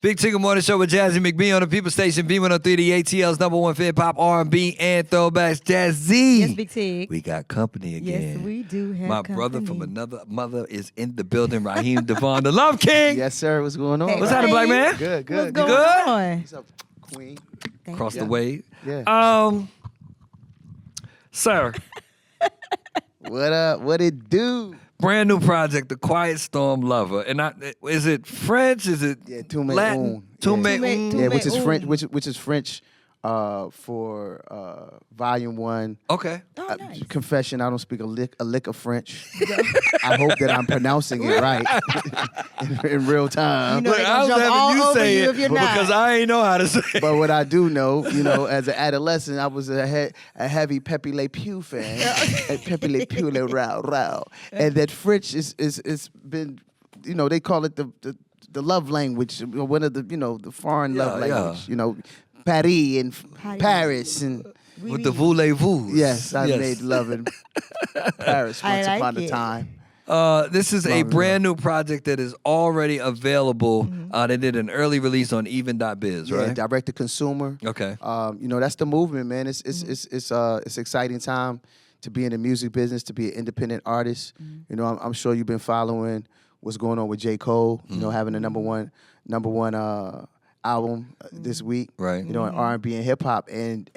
Big Tigger Morning Show with Jazzy McBee on the People Station, B103, the ATL's #1 hip hop, R&B, and throwbacks. Jazzy. Yes, Big Tig. We got company again. Yes, we do have My company. brother from another mother is in the building, Raheem DeVaughn, the Love King. Yes, sir. What's going on? Hey, What's happening, black man? Good, What's good. going good? on? What's up, Queen? Across you. the way. Yeah. Sir, What up? What it do? brand new project, The Quiet Storm Lover. And is it French? Is it Yeah, Tome Latin? I. Tome Yeah. I. Yeah, which is Ooh. French. Which is French for Volume 1. Okay. Oh, nice. Confession: I don't speak a lick of French. I hope that I'm pronouncing it right in real time. You know Look, they I gonna was jump having all you over say you it if you're not. because I ain't know how to say it. But what I do know, as an adolescent, I was a heavy Pepe Le Pew fan. And Pepe Le Pew, le row. And that French is been, they call it the love language, one of the, the foreign love language. Paris and Paris and. With the voulez-vous. Yes, I made love in Paris once upon a time. This is a brand new project that is already available. They did an early release on even.biz, Yeah, right? direct to consumer. Okay. That's the movement, man. It's exciting time to be in the music business, to be an independent artist. I'm sure you've been following what's going on with J. Cole. Having the number one album this week. Right. In R&B and hip hop, and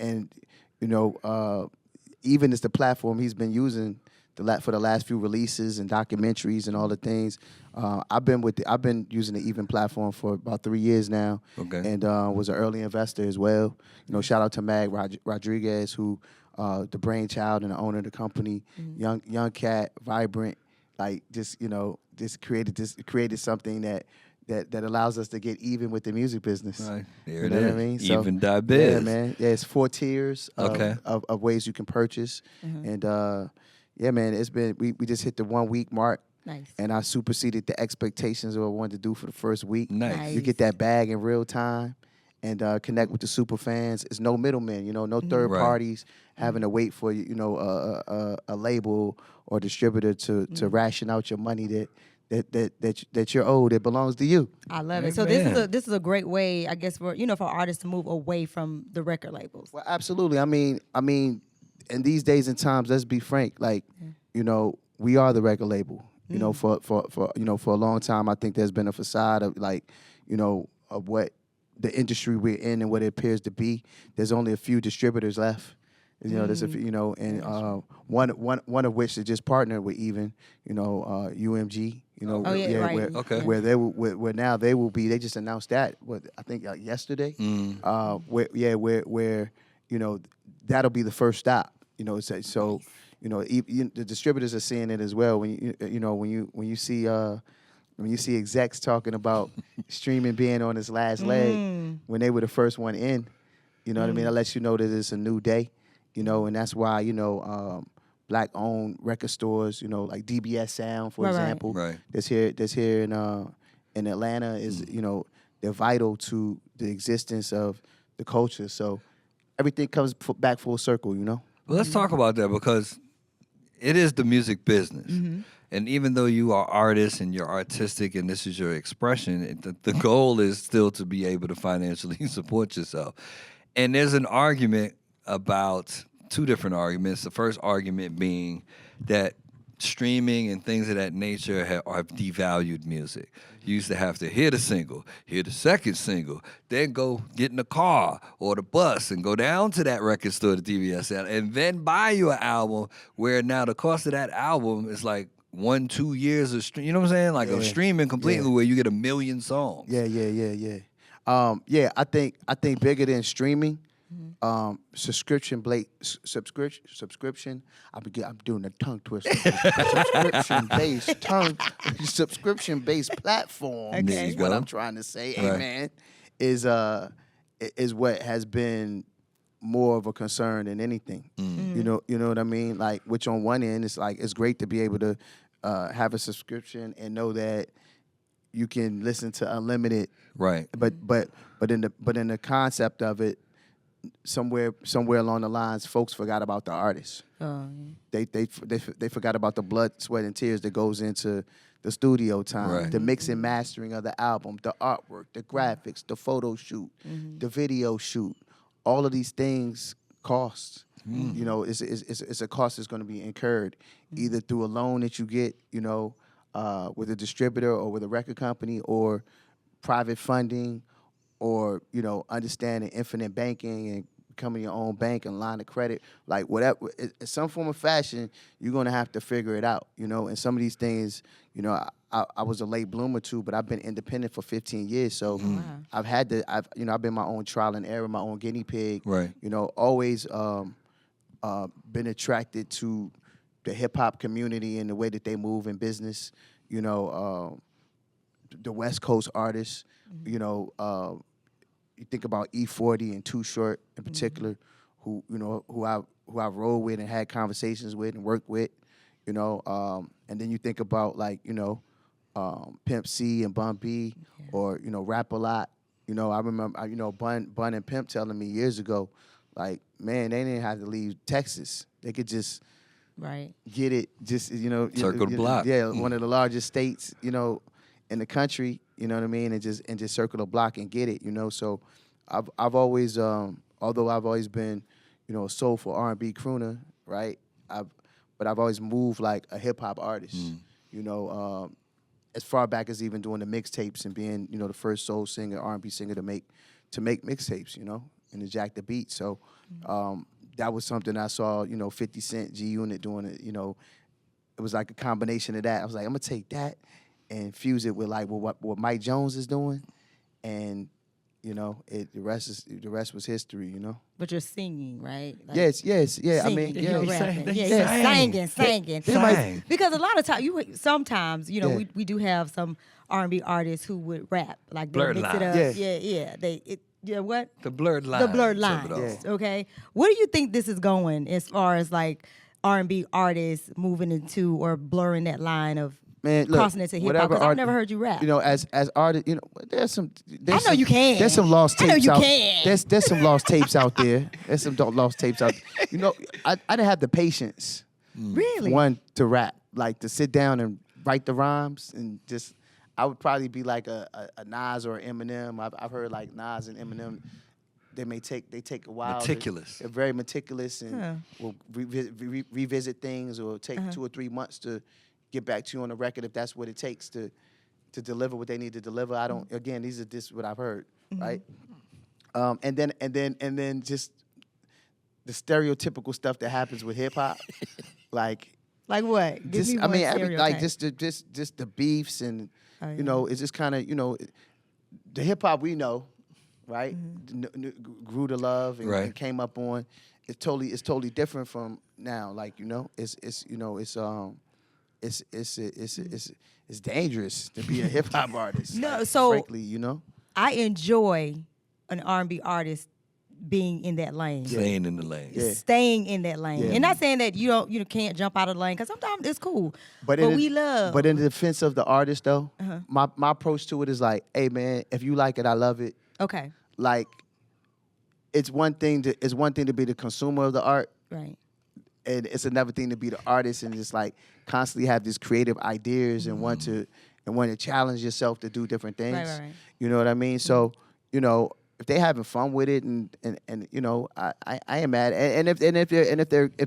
even as the platform he's been using for the last few releases and documentaries and all the things. I've been using the Even platform for about 3 years now. Okay. And was an early investor as well. Shout out to Mag Rodriguez, who the brainchild and the owner of the company. Young cat, vibrant, just created something that allows us to get even with the music business. Right. There You it know is. what I mean? So, Even.biz. Yeah, man. Yeah, it's 4 tiers of ways you can purchase. And yeah, man, it's been we just hit the 1 week mark. Nice. And I superseded the expectations of what I wanted to do for the first week. Nice. You get that bag in real time and connect with the super fans. It's no middlemen, no third Right. parties having to wait for a label or distributor to ration out your money that you're owed. It belongs to you. I love it. So Amen. this is a great way, I guess, for artists to move away from the record labels. Well, absolutely. I mean, in these days and times, let's be frank. We are the record label. For a long time, I think there's been a facade of of what the industry we're in and what it appears to be. There's only a few distributors left. There's a few, and one of which is just partnered with Even, UMG. Okay. Where now they will be. They just announced that. I think yesterday. Where that'll be the first stop. So the distributors are seeing it as well. When you see execs talking about streaming being on its last leg, when they were the first one in, what I mean? That lets you know that it's a new day. And that's why black-owned record stores, like DBS Sound, for example, Right. that's here in Atlanta is they're vital to the existence of the culture. So everything comes back full circle. Well, let's talk about that because it is the music business. And even though you are artists and you're artistic and this is your expression, the goal is still to be able to financially support yourself. And there's an argument about two different arguments. The first argument being that streaming and things of that nature have devalued music. You used to have to hear the single, hear the second single, then go get in the car or the bus and go down to that record store, the DVS, and then buy you an album where now the cost of that album is like 1-2 years of stream. You know what I'm saying? Of streaming completely where you get 1 million songs. Yeah. I think bigger than streaming. Subscription. I'm doing a tongue twister. Subscription based platform. Okay. Is what I'm trying to say. Right. Amen. Is what has been more of a concern than anything. You know what I mean? Which on one end it's great to be able to have a subscription and know that you can listen to unlimited. Right. But in the concept of it, somewhere along the lines, folks forgot about the artists. They forgot about the blood, sweat, and tears that goes into the studio time, Right. the mix and mastering of the album, the artwork, the graphics, the photo shoot, the video shoot. All of these things cost. You know, it's a cost that's going to be incurred either through a loan that you get, you know, with a distributor or with a record company, or private funding, or, you know, understanding infinite banking and becoming your own bank and line of credit. Like whatever, in some form of fashion, you're going to have to figure it out, you know. And some of these things, you know, I was a late bloomer too, but I've been independent for 15 years. So I've been my own trial and error, my own guinea pig. Right. You know, always been attracted to the hip hop community and the way that they move in business. You know, the West Coast artists. You know, you think about E40 and Too Short in particular, who I rolled with and had conversations with and worked with. You know, and then you think about like, you know, Pimp C and Bun B, or, you know, Rap A Lot. You know, I remember, you know, Bun and Pimp telling me years ago, like, man, they didn't have to leave Texas. They could just get it, just, you know. Circle the block. Yeah, one of the largest states, you know, in the country, you know what I mean? And just circle the block and get it, you know. So I've always, although I've always been, you know, a soulful R&B crooner, right? But I've always moved like a hip-hop artist, you know, as far back as even doing the mixtapes and being, you know, the first soul singer, R&B singer to make mixtapes, you know, and to jack the beat. So that was something I saw, you know, 50 Cent, G-Unit doing it, you know. It was like a combination of that. I was like, I'm going to take that and fuse it with like what Mike Jones is doing, and, you know, the rest was history, you know. But you're singing, right? Like, yes. Yeah, I mean, singing, yeah. you're He rapping. sang. Yeah, He yeah, sang. singing. Sang. Because a lot of times, sometimes, you know, Yeah. we do have some R&B artists who would rap, like they'll Blurred mix it lines. up. Yeah. What? The blurred lines. The blurred of lines. it all. Yeah. Okay. Where do you think this is going as far as like R&B artists moving into or blurring that line of Man, look, crossing into hip hop? Because I've never heard you rap. You know, as artists, you know, there's some. You can. There's some lost I know tapes you out. can. There's some lost tapes out there. There's some lost tapes out. You know, I didn't have the patience. Really? One, to rap, like to sit down and write the rhymes, and just, I would probably be like a Nas or Eminem. I've heard like Nas and Eminem. They take a while. Meticulous. They're very meticulous, and will revisit things, or take 2 or 3 months to get back to you on the record if that's what it takes to deliver what they need to deliver. I don't. Again, this is what I've heard, right? And then just the stereotypical stuff that happens with hip hop, like what? Give just, me I one mean, stereotype. just the beefs, and Oh, you know, it's just kind of, you know, the hip hop we know, right? Grew to love and, Right. and came up on. It's totally different from now. Like, you know, it's dangerous to be a hip hop artist. No, like, so- frankly, you know. I enjoy an R&B artist being in that lane. Staying in the lane. Yeah. Staying in that lane. Yeah. And not saying that you can't jump out of the lane, because sometimes it's cool. But in we the- love. But in the defense of the artist, though, my approach to it is like, hey man, if you like it, I love it. Okay. Like, it's one thing to be the consumer of the art, Right. and it's another thing to be the artist and just like constantly have these creative ideas and want to challenge yourself to do different things. Right. You know what I mean? So, you know, if they having fun with it, and you know, I am mad. And if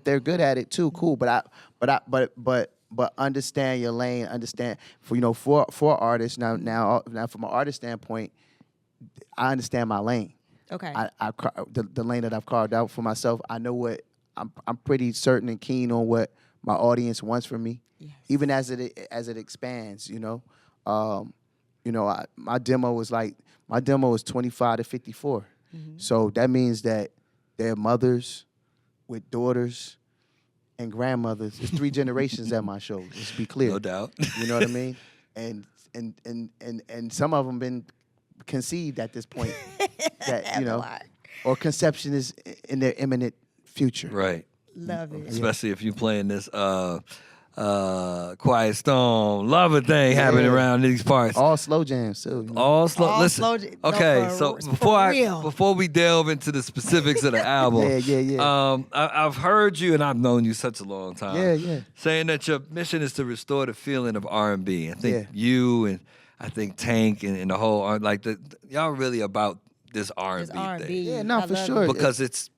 they're good at it too, cool. But understand your lane. Understand for artists now from an artist standpoint, I understand my lane. Okay. The lane that I've carved out for myself. I know what I'm pretty certain and keen on what my audience wants from me, even as it expands. You know, my demo was 25 to 54, so that means that there are mothers with daughters and grandmothers. It's 3 generations at my show. Let's be clear. No doubt. You know what I mean? And some of them been conceived at this point. That, you know, or conception is in their imminent future. Right. Love it. Especially if you're playing this Quiet Storm, love a thing happening around these parts. All slow jams too. You know? All slow. All Listen. slow no, Okay, for- so for real. before we delve into the specifics of the album, I've heard you and I've known you such a long time. Yeah. Saying that your mission is to restore the feeling of R&B. I think you and I think Tank and the whole y'all really about this R&B It's R&B. thing. Yeah, no, I for love sure. it. Because it's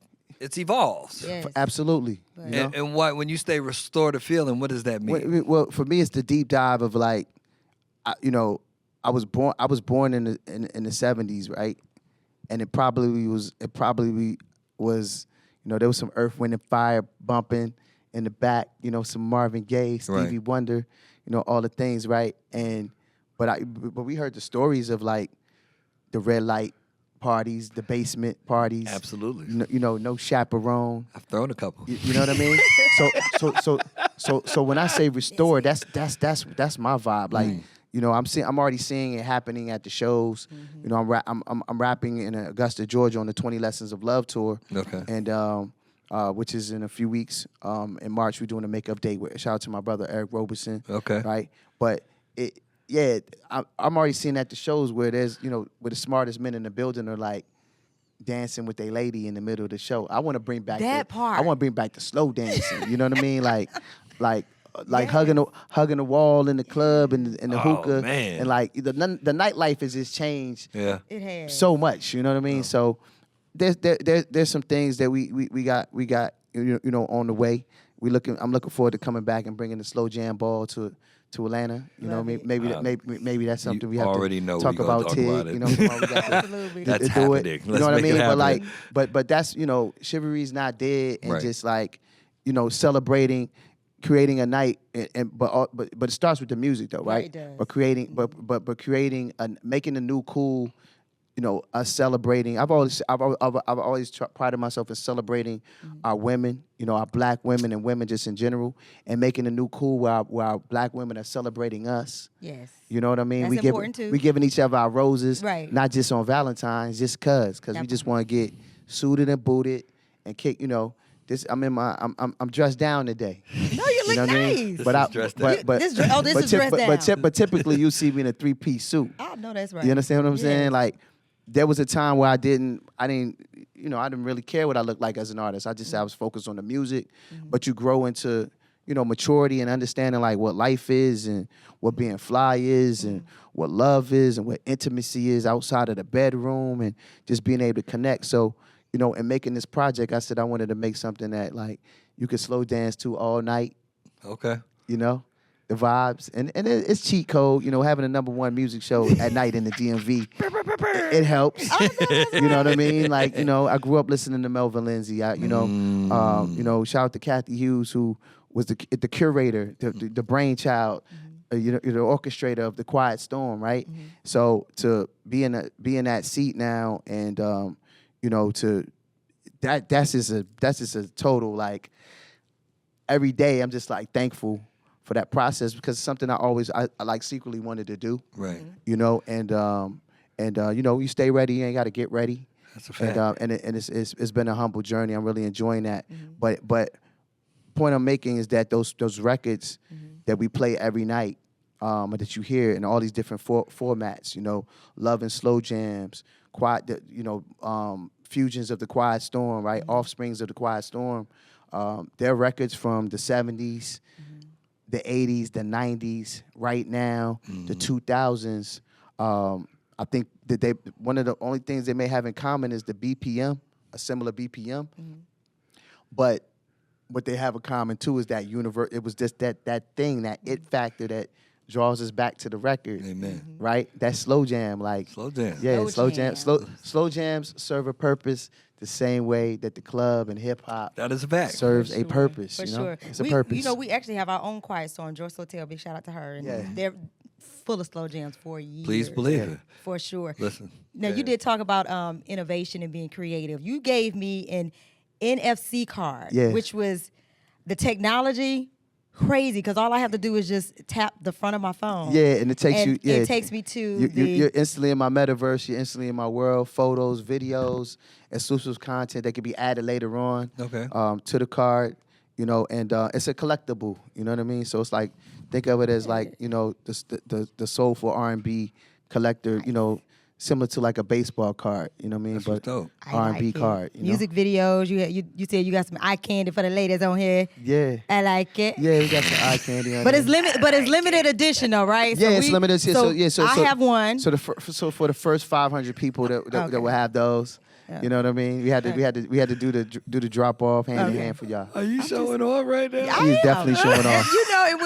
evolves. Yes. Absolutely. You know? And what when you say restore the feeling, what does that mean? Well, for me, it's the deep dive of like, I was born in the 70s, right? And it probably was, there was some Earth, Wind, and Fire bumping in the back, some Marvin Gaye, Stevie Wonder, all the things, right? But we heard the stories of like the red light parties, the basement parties. Absolutely. No chaperone. I've thrown a couple. You know what I mean? So when I say restore, that's my vibe. Like, I'm already seeing it happening at the shows. I'm rapping in Augusta, Georgia on the 20 Lessons of Love tour. Okay. And which is in a few weeks. In March, we're doing a makeup date. Shout out to my brother Eric Roberson. Okay. Right, but I'm already seeing at the shows where there's where the smartest men in the building are like dancing with their lady in the middle of the show. I want to bring back that part. I want to bring back the slow dancing. You know what I mean? Like hugging the wall in the club and the hookah. Man. And like the nightlife has just changed. Yeah. It has. So much. You know what I mean? So there's some things that we got on the way. I'm looking forward to coming back and bringing the slow jam ball to Atlanta. Maybe that's something we have already to know talk we gonna about. talk Tig, about it. Absolutely. That's to do it. happening. You Let's know what I make it mean? happen. But that's chivalry's not dead, and Right. just like celebrating, creating a night, but it starts with the music though, right? It does. But creating, but creating, making a new cool. Us celebrating. I've always prided myself in celebrating our women, our black women and women just in general, and making a new cool where our black women are celebrating us. Yes. You know what I mean? That's important too. We giving each other our roses, Right. not just on Valentine's, just cause we just want to get suited and booted and kick. I'm dressed down today. No, you look know what I mean? nice. But dressed down. This is dressed down. But typically you see me in a 3-piece suit. I know that's right. You understand what I'm saying? Yes. Like, there was a time where I didn't really care what I looked like as an artist. I just said I was focused on the music. But you grow into, maturity and understanding like what life is and what being fly is and what love is and what intimacy is outside of the bedroom and just being able to connect. So, in making this project, I said I wanted to make something that like you could slow dance to all night. Okay. The vibes and it's cheat code, having a #1 music show at night in the DMV. It helps. You know what I mean? Like, I grew up listening to Melvin Lindsay. Shout out to Kathy Hughes, who was the curator, the brainchild, the orchestrator of the Quiet Storm, right? So to be in that seat now, and that's just a total like. Every day, I'm just like thankful for that process because it's something I like secretly wanted to do. Right. You stay ready. You ain't got to get ready. That's a fact. And it's been a humble journey. I'm really enjoying that. But point I'm making is that those records that we play every night, that you hear in all these different formats, love and slow jams, quiet, fusions of the Quiet Storm, right? Offsprings of the Quiet Storm. They're records from the 70s, the 80s, the 90s, right now, the 2000s. I think that one of the only things they may have in common is the BPM, a similar BPM. But what they have in common too is that it was just that thing, that it factor that draws us back to the record. Amen. Right? That slow jam, like Slow jam. Yeah, Slow jam. slow jams serve a purpose the same way that the club and hip hop That is a fact. serves a purpose. For you know? sure. It's a purpose. We actually have our own Quiet Storm, George Hotel. Big shout out to her. And they're full of slow jams for years. Please believe it. For sure. Listen. Now, you did talk about innovation and being creative. You gave me an NFC card, which was the technology crazy because all I have to do is just tap the front of my phone. Yeah, and it takes and you. Yeah, it takes me to you're instantly in my metaverse. You're instantly in my world. Photos, videos, exclusive content that can be added later on. Okay. To the card. you know, and it's a collectible. You know what I mean? So it's like, think of it as like, you know, the soulful R&B collector. You know, similar to like a baseball card. You know what I mean? That's But dope. R&B card. You Music videos. You said you got some eye candy for the ladies on here. Yeah. I like it. Yeah, we got some eye candy on But there. it's limited edition though, right? Yeah, it's limited. So I have one. So for the first 500 people that will have those. Yeah. You know what I mean? We had to do the drop off hand in hand for y'all. Are you showing off right now? He's definitely showing off. You know,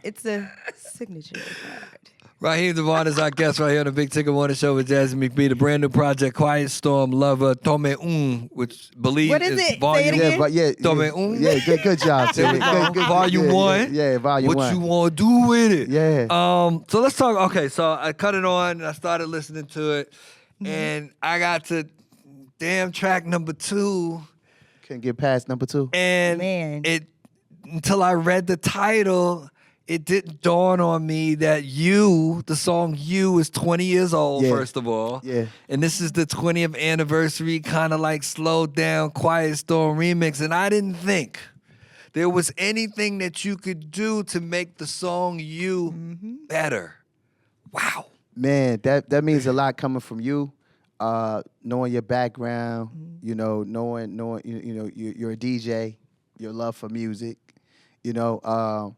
it's a signature card. Raheem DeVaughn is our guest right here on the Big Tigger Morning Show with Jazzy McBee. The brand new project, Quiet Storm Lover, Tome I, which believe What is is it? volume. Say it again. Yeah, but yeah, Tome yeah, I. yeah, good job, There we Timmy. go. Volume 1. Yeah, volume what 1. you want to do with it? Yeah. So let's talk. Okay, so I cut it on and I started listening to it, and I got to damn track number 2, Couldn't get past number 2. and Man. it until I read the title. It didn't dawn on me that the song You is 20 years old, Yeah. first of all. Yeah. And this is the 20th anniversary, kind of like slowed down Quiet Storm remix. And I didn't think there was anything that you could do to make the song You better. Wow. Man, that means a lot coming from you. Knowing your background, you know, knowing you know you're a DJ, your love for music, you know.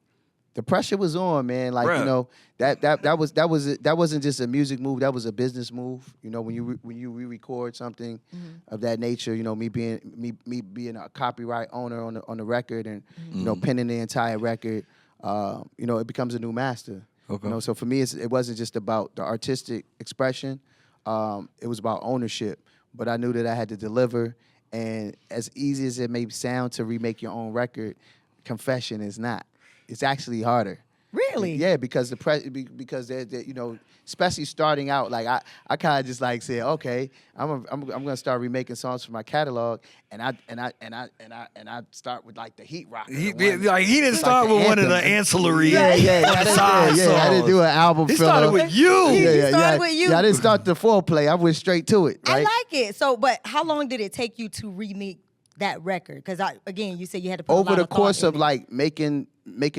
The pressure was on, man. Like Bruh. you know that wasn't just a music move. That was a business move. You know when you re-record something of that nature. You know me being a copyright owner on the record and you know penning the entire record. You know it becomes a new master. Okay. You know so for me it wasn't just about the artistic expression. It was about ownership. But I knew that I had to deliver. And as easy as it may sound to remake your own record, Confession is not. It's actually harder. Really? Yeah, because because they're you know, especially starting out, like I kind of just like said, okay, I'm gonna start remaking songs from my catalog, and I start with like the Heat Rock. He didn't start the with one of the anthem. ancillary Yeah, side I didn't songs. do an album. He filler. started with You. He started with You. Yeah, I didn't start the foreplay. I went straight to it. Right? I like it. So, but how long did it take you to remake that record? Because again, you said you had to put a Over lot the of course thought of in it. like making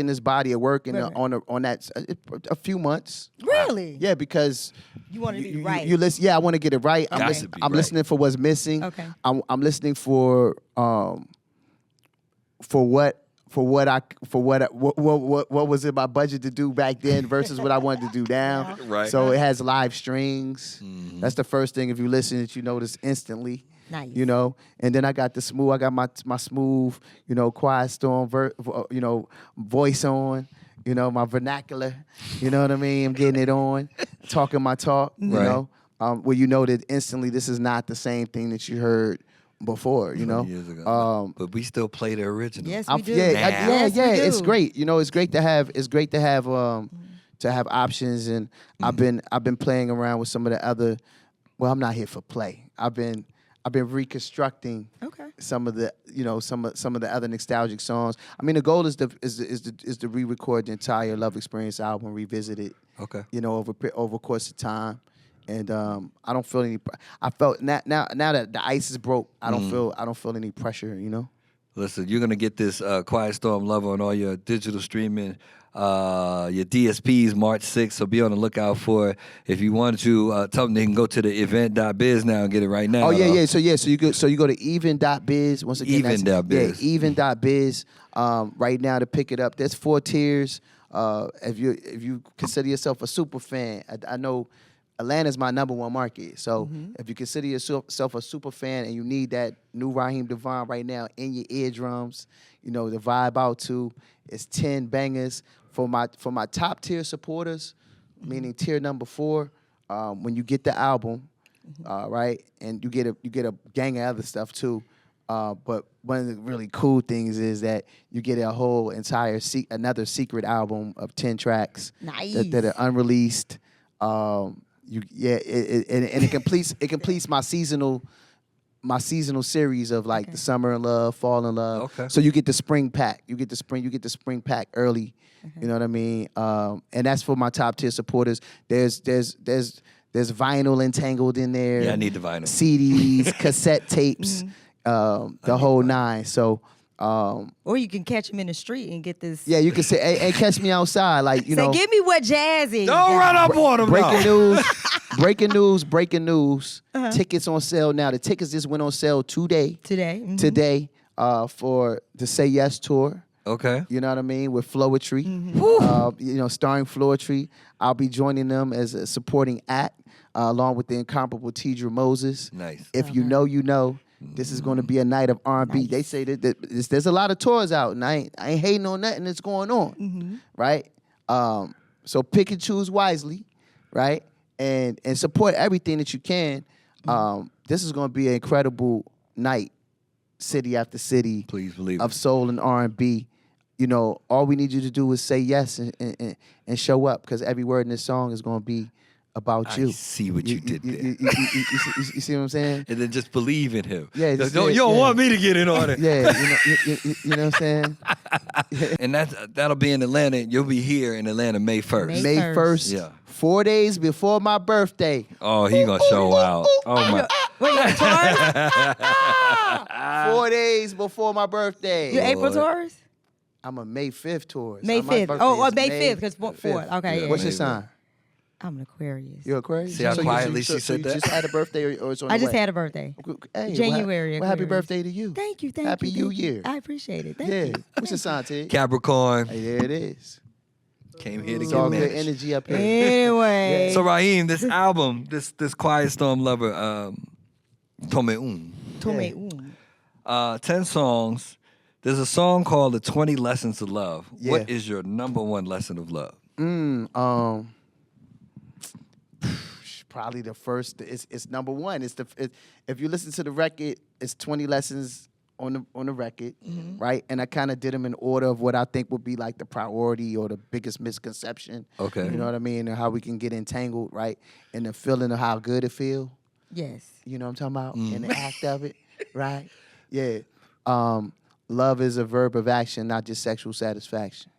this body of work and Right. on that a few months. Really? Yeah, because You wanted to be right. You listen. Yeah, I want to get it right. I'm, Got to be I'm right. listening for what's missing. Okay. I'm listening for what was in my budget to do back then versus what I wanted to do now. Right. So it has live strings. Mm-hmm. That's the first thing. If you listen, that you notice instantly. Nice. You know, and then I got the smooth. I got my smooth. You know, Quiet Storm. You know, voice on. You know, my vernacular. You know what I mean? I'm getting it on, talking my talk. You Right. know, where you know that instantly this is not the same thing that you heard before. You know, 20 years ago. But we still play the original. Yes, I'm- we do. yeah, Yes, we It's do. great. You know, it's great to have. To have options, and I've been playing around with some of the other. Well, I'm not here for play. I've been reconstructing Okay. some of the some of the other nostalgic songs. I mean, the goal is to re-record the entire Love Experience album, revisit it. Okay. You know, over course of time, and I don't feel any. I felt now that the ice is broke, I don't feel any pressure. You know. Listen, you're gonna get this Quiet Storm Lover on all your digital streaming, your DSPs March 6th. So be on the lookout for it. If you want to, tell them they can go to the event.biz now and get it right now. Oh yeah. So you go to even.biz once again. Even.biz. Yeah, even.biz. Right now to pick it up. There's 4 tiers. If you consider yourself a super fan, I know Atlanta's my #1 market. So if you consider yourself a super fan and you need that new Raheem DeVaughn right now in your eardrums, you know, the vibe out to, it's 10 bangers. For my top tier supporters, meaning tier number 4, when you get the album, right, and you get a gang of other stuff too. But one of the really cool things is that you get a whole entire another secret album of 10 tracks Nice. that are unreleased. It completes my seasonal series of like the summer in love, fall in love. Okay. So you get the spring pack. You get the spring pack early. You know what I mean? And that's for my top tier supporters. There's vinyl entangled in there. Yeah, I need the vinyl. CDs, cassette tapes, the whole 9. So Or you can catch him in the street and get this. Yeah, you can say, hey, catch me outside. Like, you say, know. give me what Jazzy. Don't run up on him. Breaking news. Tickets on sale now. The tickets just went on sale today. Today. Today for the Say Yes tour. Okay. You know what I mean? With Floetry. You know, starring Floetry. I'll be joining them as a supporting act along with the incomparable Tidra Moses. Nice. If you know, you know. This is going to be a night of R&B. Nice. They say that there's a lot of tours out, and I ain't hating on nothing that's going on, right? So pick and choose wisely, right? And support everything that you can. This is going to be an incredible night, city after city. Please believe of it. soul and R&B. You know, all we need you to do is say yes and show up, because every word in this song is going to be about you. I see what you did there. You see what I'm saying? And then just believe in him. Yeah, You don't want me to get in on it. Yeah, you know what I'm saying? And that'll be in Atlanta. You'll be here in Atlanta May 1st. May 1st, Yeah. 4 days before my birthday. Oh, he gonna show out. Oh my. Wait, you Taurus? 4 days before my birthday. You April Taurus? I'm a May 5th Taurus. May My 5th. birthday Oh, is May 5th, because 4th. Okay, yeah. What's your May sign? I'm an Aquarius. You're Aquarius? See how quietly she so said you that? just had a birthday or it's on the I just way? had a birthday. Hey, January Well, happy Aquarius. birthday to you. Thank you, Happy you. New Year. I appreciate it. Thank Yeah. you. What's your sign, Ted? Capricorn Hey, there it is. came here to It's get all good managed. energy up here. Anyway. So Raheem, this album, this Quiet Storm Lover, Tome I. 10 songs. There's a song called The 20 Lessons of Love. Yeah. What is your number one lesson of love? Probably the first. It's number one. If you listen to the record, it's 20 lessons on the record, right? And I kind of did them in order of what I think would be like the priority or the biggest misconception. Okay. You know what I mean? And how we can get entangled, right? And the feeling of how good it feel. Yes. You know what I'm talking about? And the act of it, right? Yeah. Love is a verb of action, not just sexual satisfaction.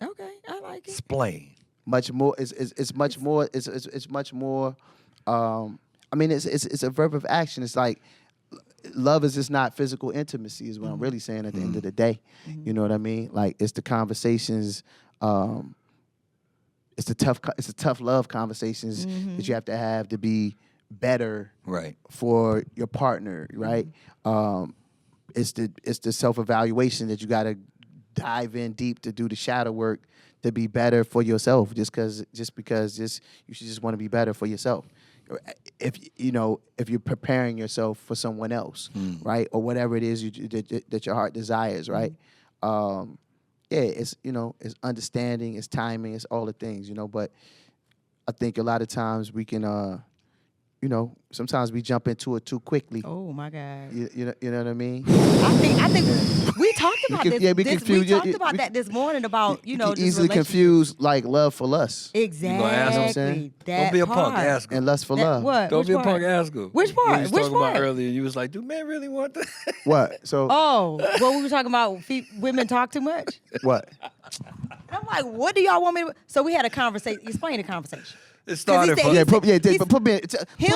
Okay, I like it. Explain. Much more. It's much more. It's much more. I mean, it's a verb of action. It's like love is just not physical intimacy. Is what I'm really saying at the end of the day. You know what I mean? Like it's the conversations. It's the tough love conversations that you have to have to be better Right. for your partner. Right. It's the self-evaluation that you got to dive in deep to do the shadow work to be better for yourself. Just because you should just want to be better for yourself. If you're preparing yourself for someone else, right, or whatever it is that your heart desires, right. It's it's understanding, it's timing, it's all the things, But I think a lot of times we can. Sometimes we jump into it too quickly. Oh my God. You know what I mean? I think we talked about this. Yeah, be We confused. talked about that this morning about You just can easily relationships. confuse like love for lust Exactly. gonna ask him? You know what I'm saying? That Don't be a part. punk. Ask him. and lust for That- love. What? Don't Which be a part? punk. Ask him. Which part? We was Which talking part? about earlier. You was like, "Do men really want that?" What? So Oh, well, we were talking about women talk too much. what? And I'm like, what do y'all want me to? So we had a conversation. Explain the conversation. It started said from. he Yeah, put me him-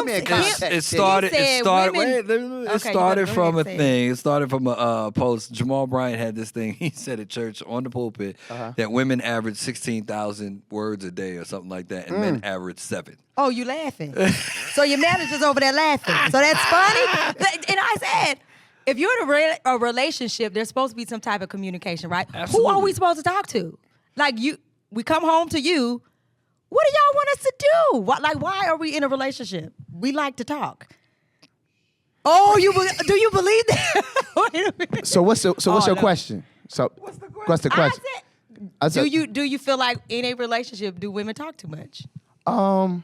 in him- context. It started. He It said started. women- Wait, it Okay, started go from a ahead, say it. thing. It started from a post. Jamal Bryant had this thing. He said at church on the pulpit that women average 16,000 words a day or something like that, and men average 7. Oh, you laughing? So your manager's over there laughing. So that's funny. And I said, if you're in a relationship, there's supposed to be some type of communication, right? Absolutely. Who are we supposed to talk to? Like we come home to you. What do y'all want us to do? Why are we in a relationship? We like to talk. Oh, do you believe that? Wait a minute. So what's your no. question? So what's the question? I said, do you feel like in a relationship do women talk too much? I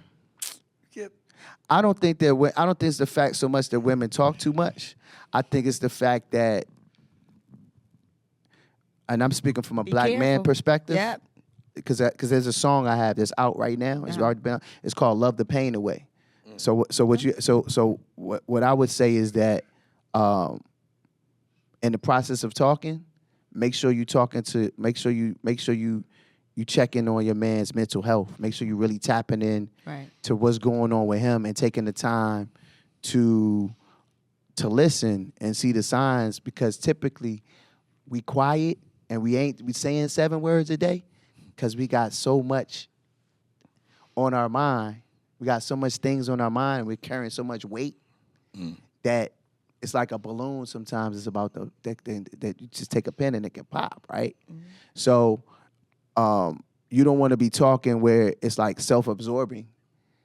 don't think it's the fact so much that women talk too much. I think it's the fact that, and I'm speaking from a black man careful. perspective. Yep. Because there's a song I have that's out right now. It's already been out. It's called "Love the Pain Away." So what I would say is that in the process of talking, make sure you check in on your man's mental health. Make sure you really tapping in to what's going on with him and taking the time to listen and see the signs, because typically we quiet and we saying 7 words a day because we got so much on our mind. We got so much things on our mind. We're carrying so much weight that it's like a balloon. Sometimes it's about that you just take a pen and it can pop, right? So you don't want to be talking where it's like self-absorbing.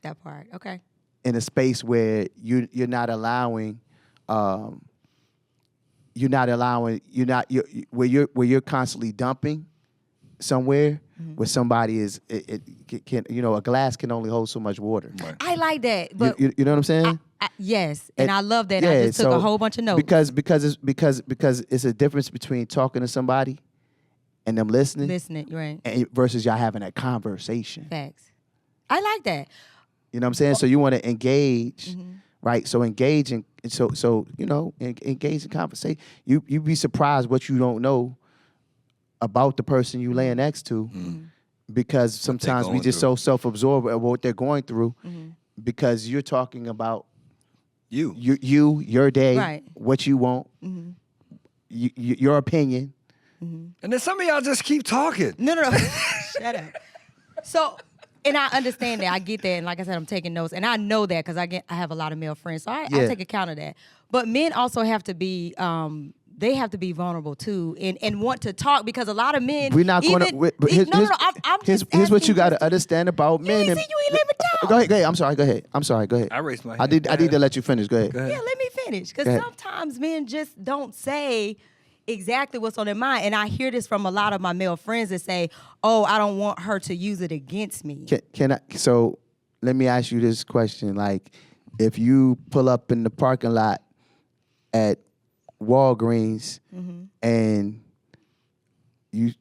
That part, okay. In a space where you're not allowing, where you're constantly dumping somewhere where somebody is a glass can only hold so much water. Right. I like that, but you know what I'm saying? Yes, and I love that. Yeah, I just took a whole bunch of notes because it's a difference between talking to somebody and them listening, right, and versus y'all having a conversation. Facts. I like that. You know what I'm saying? So you want to engage, right? So engage in engage in conversation. You be surprised what you don't know about the person you laying next to, because sometimes we just so self-absorbed at what they're going through, because you're talking about your day, right, what you want, your opinion. And then some of y'all just keep talking. No. Shut up. So, and I understand that. I get that. And like I said, I'm taking notes. And I know that because I have a lot of male friends. So I take account of that. But men also have to be, they have to be vulnerable too and want to talk, because a lot of men. We're not going to. Here's what you got to understand about men. You ain't let me talk. Go ahead. I'm sorry. Go ahead. I raised my hand. I need to let you finish. Go ahead. Yeah, let me finish. Because sometimes men just don't say exactly what's on their mind. And I hear this from a lot of my male friends that say, oh, I don't want her to use it against me. So let me ask you this question. Like, if you pull up in the parking lot at Walgreens and you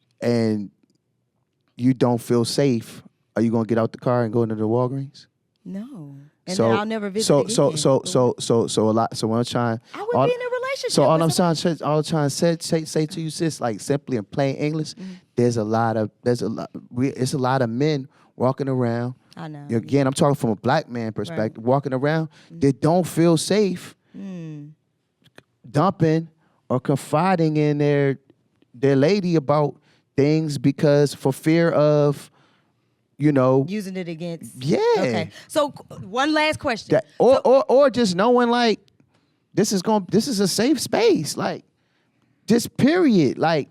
don't feel safe, are you gonna get out the car and go into the Walgreens? No. And then I'll never visit again. So a lot. So when I'm trying, I would be in a relationship. So all I'm trying to say to you, sis, like simply in plain English, it's a lot of men walking around. I know. Again, I'm talking from a black man perspective, walking around that don't feel safe, dumping or confiding in their lady about things because for fear of, using it against. Yeah. Okay. So one last question. Or just knowing like this is a safe space. Like, just period. Like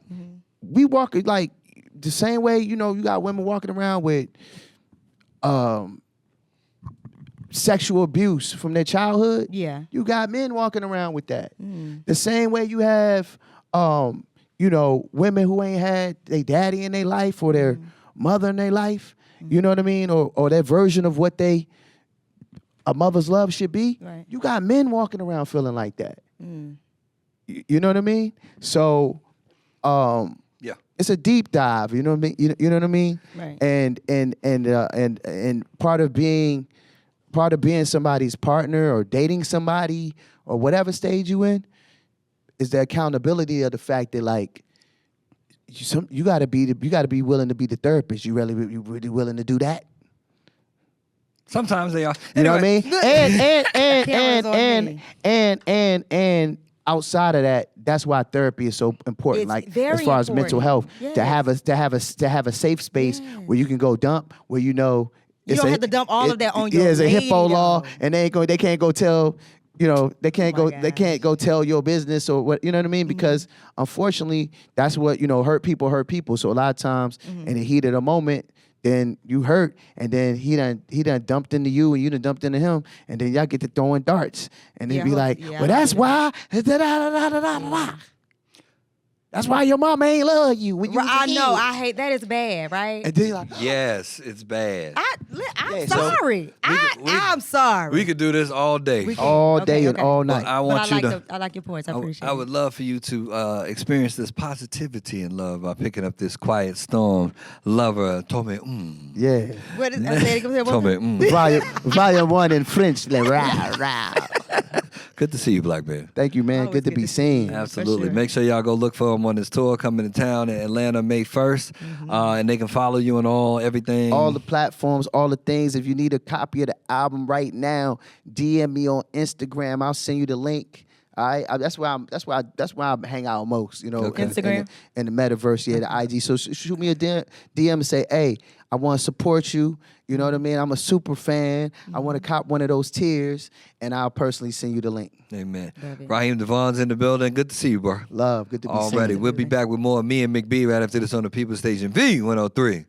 we walk like the same way, you got women walking around with sexual abuse from their childhood. Yeah. You got men walking around with that. The same way you have women who ain't had their daddy in their life or their mother in their life. You know what I mean? Or that version of what a mother's love should be. Right. You got men walking around feeling like that. You know what I mean? So, it's a deep dive. You know what I mean? You know what I mean? Right. And part of being somebody's partner or dating somebody or whatever stage you in is the accountability of the fact that like. You gotta be willing to be the therapist. You really willing to do that? Sometimes they are. You know what I mean? And outside of that, that's why therapy is so important. It's like very as far as mental health, yes. to have a safe space where you can go dump, where you don't have to dump all of that on your there's a lady, HIPAA law, though. and they can't go tell. They can't go tell your business or what, you know what I mean? Because unfortunately, that's what, hurt people. So a lot of times in the heat of the moment, then you hurt, and then he done dumped into you and you done dumped into him, and then y'all get to throwing darts. And then be like, well, that's why. That's why your mama ain't love you when you was a I kid. know. I hate that. Is bad, right? And then you're like, yes, it's bad. I'm sorry. I'm sorry. We could do this all day. All day and all night. But I like your points. I appreciate it. I would love for you to experience this positivity and love by picking up this Quiet Storm lover, Tome. Yeah. What is that? Tome. Volume 1 in French. Like, rah, rah. Good to see you, Black Man. Thank you, man. Good to be seen. Absolutely. Sure. Make sure y'all go look for him on his tour coming to town in Atlanta May 1st. And they can follow you on everything. All the platforms, all the things. If you need a copy of the album right now, DM me on Instagram. I'll send you the link. All right, that's where I hang out most. You know, Okay. Instagram? in the metaverse, yeah, the IG. So shoot me a DM and say, hey, I want to support you. You know what I mean? I'm a super fan. I want to cop one of those tiers, and I'll personally send you the link. Amen. Love it. Raheem DeVaugh's in the building. Good to see you, bro. Love, good to be Already. seen. We'll be back with more of me and McBee right after this on the People Station V103.